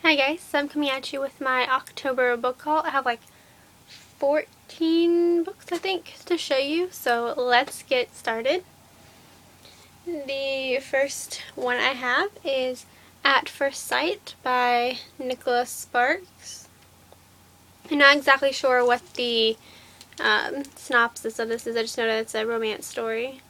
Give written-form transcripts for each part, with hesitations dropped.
Hi guys, so I'm coming at you with my October book haul. I have like 14 books I think to show you, so let's get started. The first one I have is At First Sight by Nicholas Sparks. I'm not exactly sure what the synopsis of this is, I just know that it's a romance story.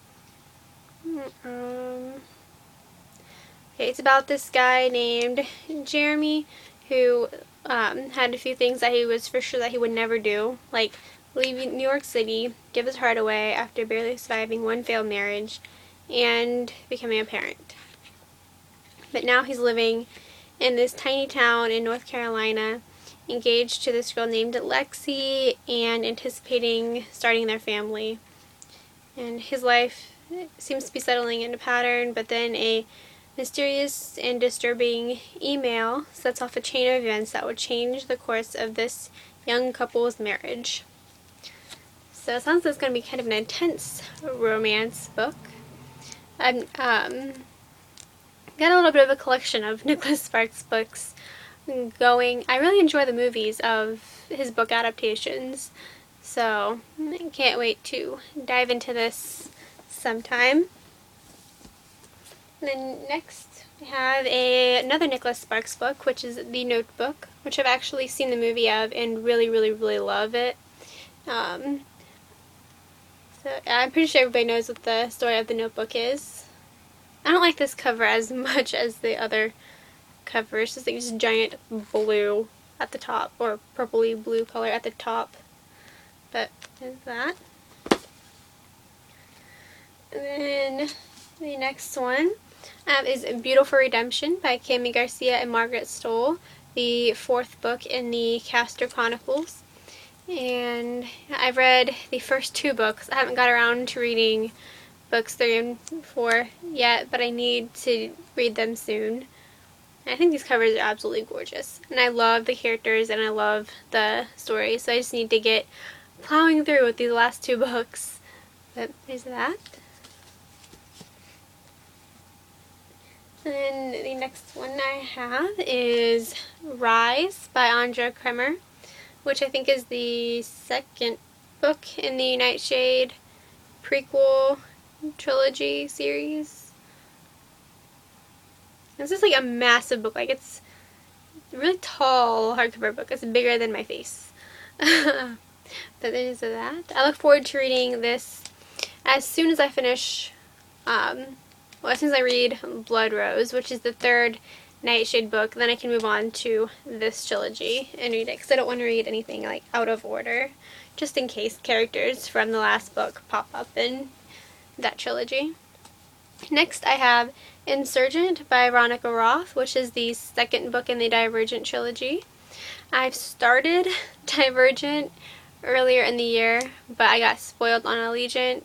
Okay, it's about this guy named Jeremy who had a few things that he was for sure that he would never do, like leaving New York City, give his heart away after barely surviving one failed marriage, and becoming a parent. But now he's living in this tiny town in North Carolina, engaged to this girl named Lexi, and anticipating starting their family. And his life seems to be settling into pattern, but then a mysterious and disturbing email sets off a chain of events that would change the course of this young couple's marriage. So it sounds like it's going to be kind of an intense romance book. I've got a little bit of a collection of Nicholas Sparks books going. I really enjoy the movies of his book adaptations, so I can't wait to dive into this sometime. And then next we have another Nicholas Sparks book, which is The Notebook, which I've actually seen the movie of and really love it. So I'm pretty sure everybody knows what the story of The Notebook is. I don't like this cover as much as the other cover. It's just like this giant blue at the top, or purpley blue color at the top. But there's that. And then the next one is Beautiful Redemption by Cami Garcia and Margaret Stoll, the fourth book in the Castor Chronicles. And I've read the first two books. I haven't got around to reading books 3 and 4 yet, but I need to read them soon. I think these covers are absolutely gorgeous. And I love the characters and I love the story, so I just need to get plowing through with these last two books. But there's that. And then the next one I have is Rise by Andrea Kremer, which I think is the second book in the Nightshade prequel trilogy series. This is like a massive book, like it's a really tall hardcover book. It's bigger than my face. But there's that. I look forward to reading this as soon as I finish as soon as I read Blood Rose, which is the third Nightshade book. Then I can move on to this trilogy and read it, because I don't want to read anything like out of order, just in case characters from the last book pop up in that trilogy. Next I have Insurgent by Veronica Roth, which is the second book in the Divergent trilogy. I've started Divergent earlier in the year, but I got spoiled on Allegiant.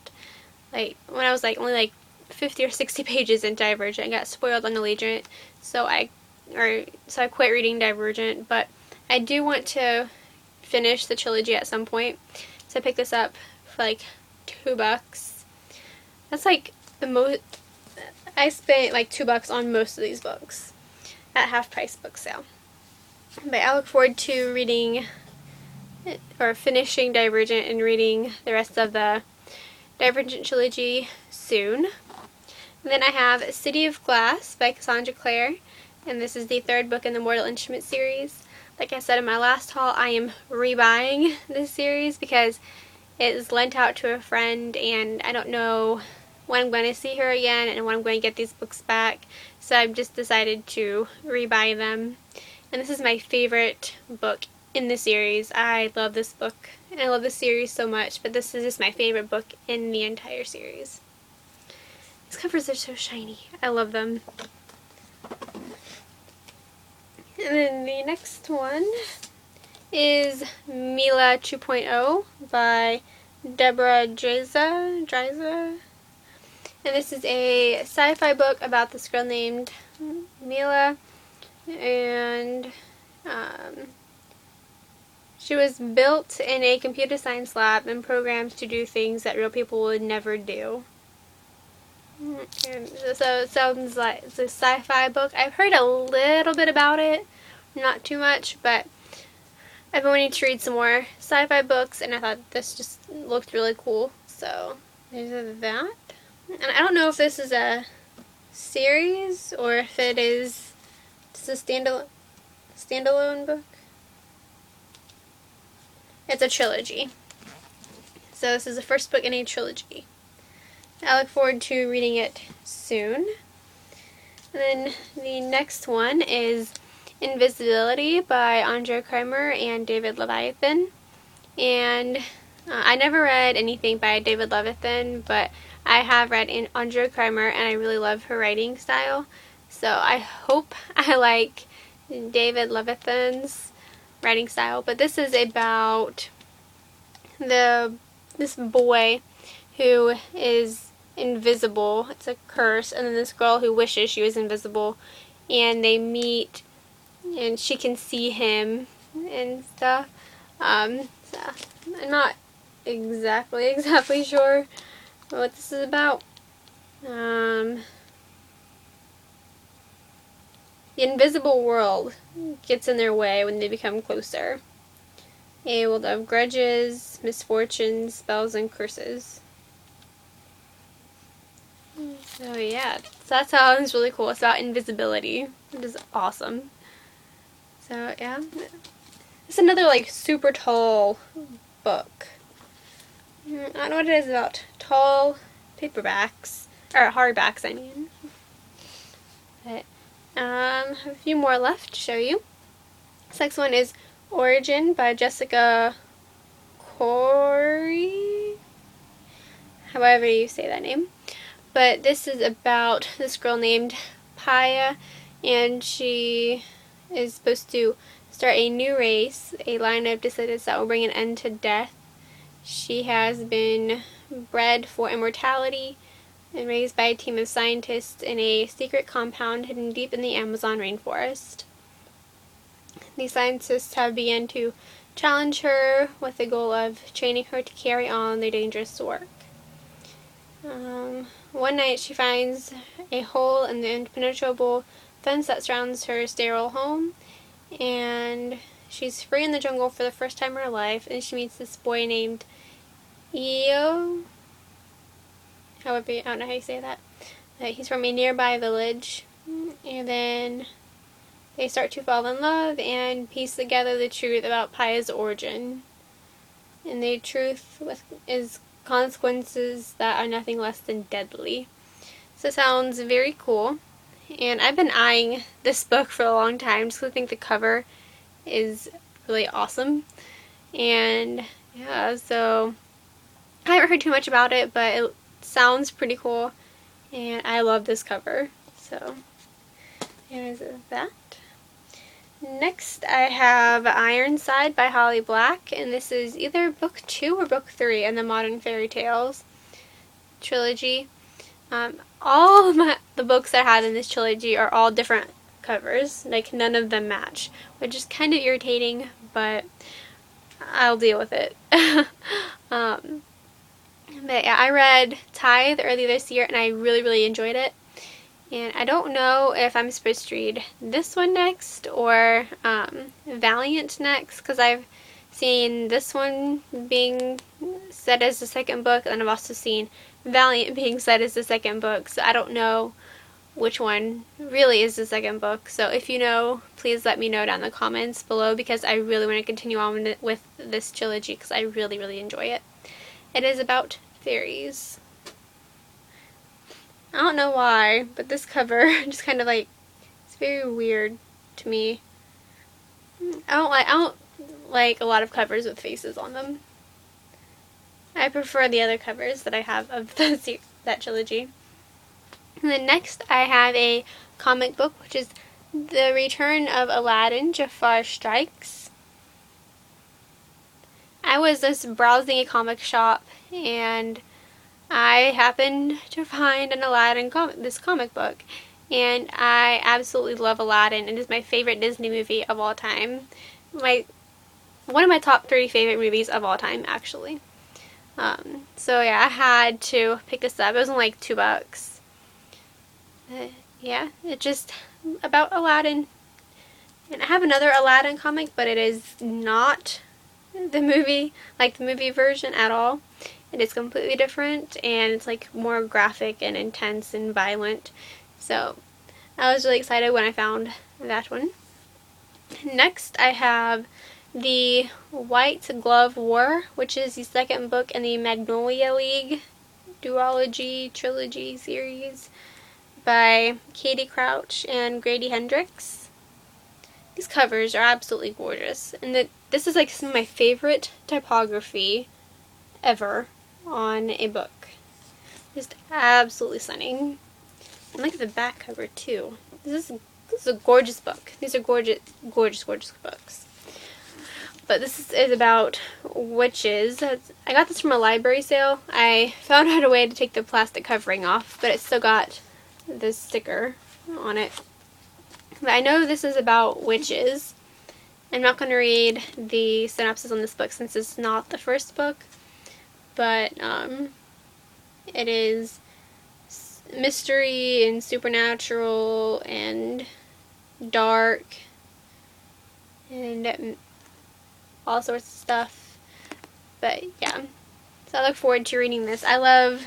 Like when I was like only like 50 or 60 pages in Divergent, I got spoiled on Allegiant, so I quit reading Divergent. But I do want to finish the trilogy at some point, so I picked this up for like $2. That's like the most. I spent like $2 on most of these books at half price book sale. But I look forward to reading or finishing Divergent and reading the rest of the Divergent trilogy soon. And then I have City of Glass by Cassandra Clare, and this is the third book in the Mortal Instruments series. Like I said in my last haul, I am rebuying this series because it is lent out to a friend and I don't know when I'm going to see her again and when I'm going to get these books back, so I've just decided to rebuy them. And this is my favorite book in the series. I love this book and I love this series so much, but this is just my favorite book in the entire series. These covers are so shiny. I love them. And then the next one is Mila 2.0 by Deborah Dreiser. And this is a sci-fi book about this girl named Mila, and she was built in a computer science lab and programmed to do things that real people would never do. And so it sounds like it's a sci-fi book. I've heard a little bit about it not too much, but I've been wanting to read some more sci-fi books, and I thought this just looked really cool. So there's that. And I don't know if this is a series or if it is just a standalone book. It's a trilogy. So this is the first book in a trilogy. I look forward to reading it soon. And then the next one is Invisibility by Andre Kramer and David Leviathan. And I never read anything by David Leviathan, but I have read Andre Kramer, and I really love her writing style. So I hope I like David Leviathan's writing style. But this is about this boy who is invisible. It's a curse. And then this girl who wishes she was invisible, and they meet, and she can see him and stuff. So I'm not exactly sure what this is about. The invisible world gets in their way when they become closer. A world of grudges, misfortunes, spells, and curses. So yeah, so that sounds really cool. It's about invisibility, which is awesome. So yeah, it's another like super tall book. I don't know what it is about tall paperbacks, or hardbacks I mean. But I have a few more left to show you. This next one is Origin by Jessica Corey, however you say that name. But this is about this girl named Paya, and she is supposed to start a new race, a line of descendants that will bring an end to death. She has been bred for immortality and raised by a team of scientists in a secret compound hidden deep in the Amazon rainforest. These scientists have begun to challenge her with the goal of training her to carry on their dangerous work. One night she finds a hole in the impenetrable fence that surrounds her sterile home, and she's free in the jungle for the first time in her life, and she meets this boy named Io. However, I don't know how you say that. He's from a nearby village, and then they start to fall in love and piece together the truth about Paya's origin. And the truth is consequences that are nothing less than deadly. So it sounds very cool. And I've been eyeing this book for a long time just because I think the cover is really awesome. And yeah, so I haven't heard too much about it, but it sounds pretty cool. And I love this cover. So there's that. Next I have Ironside by Holly Black, and this is either book 2 or book 3 in the Modern Fairy Tales trilogy. All of the books I had in this trilogy are all different covers, like none of them match, which is kind of irritating, but I'll deal with it. But yeah, I read Tithe earlier this year, and I really enjoyed it. And I don't know if I'm supposed to read this one next or Valiant next, because I've seen this one being said as the second book, and I've also seen Valiant being said as the second book, so I don't know which one really is the second book. So if you know, please let me know down in the comments below, because I really want to continue on with this trilogy because I really enjoy it. It is about fairies. I don't know why, but this cover just kind of like, it's very weird to me. I don't like a lot of covers with faces on them. I prefer the other covers that I have of that trilogy. And then next I have a comic book, which is The Return of Aladdin, Jafar Strikes. I was just browsing a comic shop, and I happened to find an Aladdin this comic book, and I absolutely love Aladdin. It is my favorite Disney movie of all time. One of my top 3 favorite movies of all time, actually. So yeah, I had to pick this up. It was only like $2. Yeah, it's just about Aladdin. And I have another Aladdin comic, but it is not the movie, like the movie version at all. It is completely different, and it's like more graphic and intense and violent. So I was really excited when I found that one. Next I have the White Glove War, which is the second book in the Magnolia League duology trilogy series by Katie Crouch and Grady Hendrix. These covers are absolutely gorgeous, and this is like some of my favorite typography ever on a book. Just absolutely stunning. And look at the back cover too. This is a gorgeous book. These are gorgeous, gorgeous, gorgeous books. But this is about witches. I got this from a library sale. I found out a way to take the plastic covering off, but it still got the sticker on it. But I know this is about witches. I'm not going to read the synopsis on this book since it's not the first book, but it is mystery and supernatural and dark and all sorts of stuff. But yeah, so I look forward to reading this. I love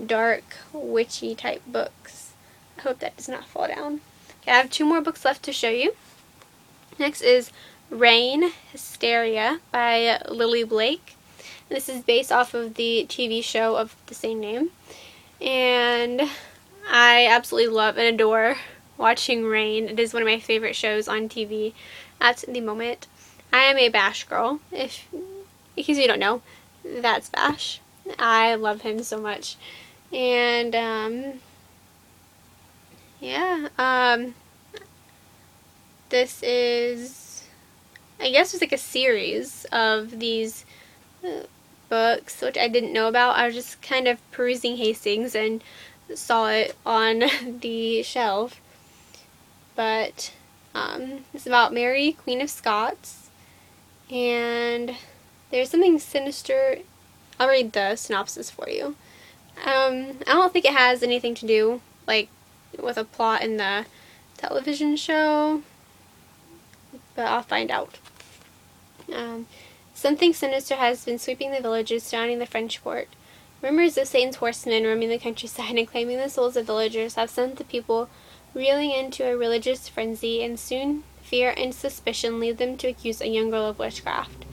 dark, witchy type books. I hope that does not fall down. Okay, I have 2 more books left to show you. Next is Rain, Hysteria by Lily Blake. This is based off of the TV show of the same name. And I absolutely love and adore watching Rain. It is one of my favorite shows on TV at the moment. I am a Bash girl. If in case you don't know, that's Bash. I love him so much. And this is, I guess it's like a series of these books, which I didn't know about. I was just kind of perusing Hastings and saw it on the shelf. But it's about Mary, Queen of Scots, and there's something sinister. I'll read the synopsis for you. I don't think it has anything to do like with a plot in the television show, but I'll find out. Something sinister has been sweeping the villages surrounding the French court. Rumors of Satan's horsemen roaming the countryside and claiming the souls of villagers have sent the people reeling into a religious frenzy, and soon fear and suspicion lead them to accuse a young girl of witchcraft.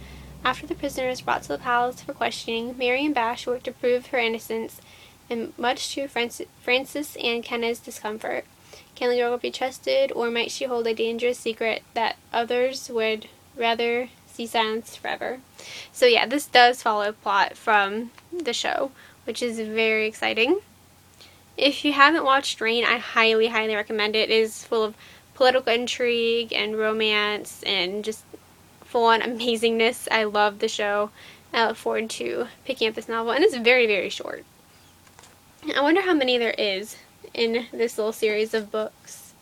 After the prisoner is brought to the palace for questioning, Mary and Bash work to prove her innocence, and much to Francis and Kenna's discomfort. Can the girl be trusted, or might she hold a dangerous secret that others would rather see silenced forever? So yeah, this does follow a plot from the show, which is very exciting. If you haven't watched Rain, I highly, highly recommend it. It is full of political intrigue and romance and just full-on amazingness. I love the show. I look forward to picking up this novel, and it's very, very short. I wonder how many there is in this little series of books.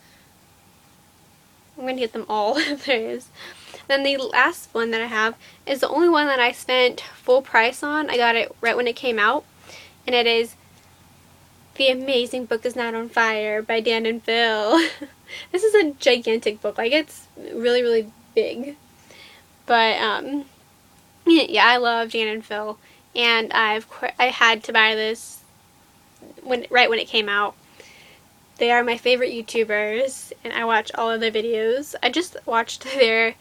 I'm going to get them all if there is. Then the last one that I have is the only one that I spent full price on. I got it right when it came out, and it is The Amazing Book Is Not on Fire by Dan and Phil. This is a gigantic book. Like, it's really, really big. But, yeah, I love Dan and Phil, and I had to buy this right when it came out. They are my favorite YouTubers, and I watch all of their videos. I just watched their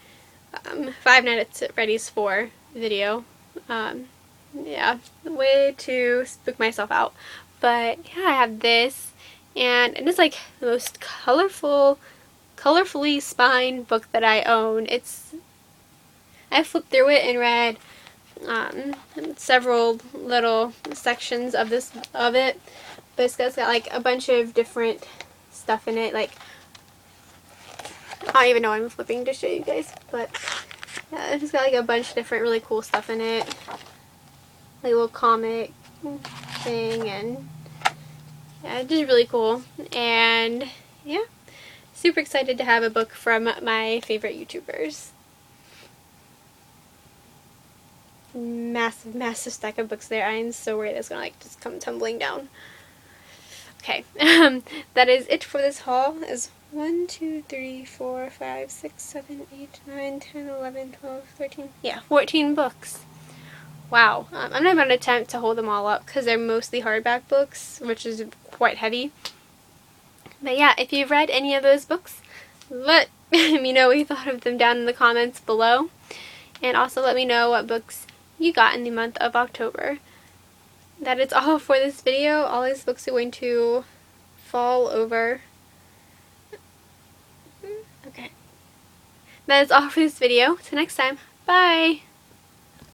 5 Nights at Freddy's 4 video. Yeah, way to spook myself out. But yeah, I have this, and it is like the most colorfully spined book that I own. I flipped through it and read several little sections of it, but it's got like a bunch of different stuff in it. Like, I don't even know I'm flipping to show you guys, but yeah, it's just got like a bunch of different really cool stuff in it, like a little comic thing, and yeah, it's just really cool. And yeah, super excited to have a book from my favorite YouTubers. Massive stack of books there. I am so worried it's gonna like just come tumbling down. Okay, that is it for this haul. As 1, 2, 3, 4, 5, 6, 7, 8, 9, 10, 11, 12, 13. Yeah, 14 books. Wow. I'm not going to attempt to hold them all up because they're mostly hardback books, which is quite heavy. But yeah, if you've read any of those books, let me know what you thought of them down in the comments below. And also let me know what books you got in the month of October. That is all for this video. All these books are going to fall over. Okay. That is all for this video. Till next time. Bye!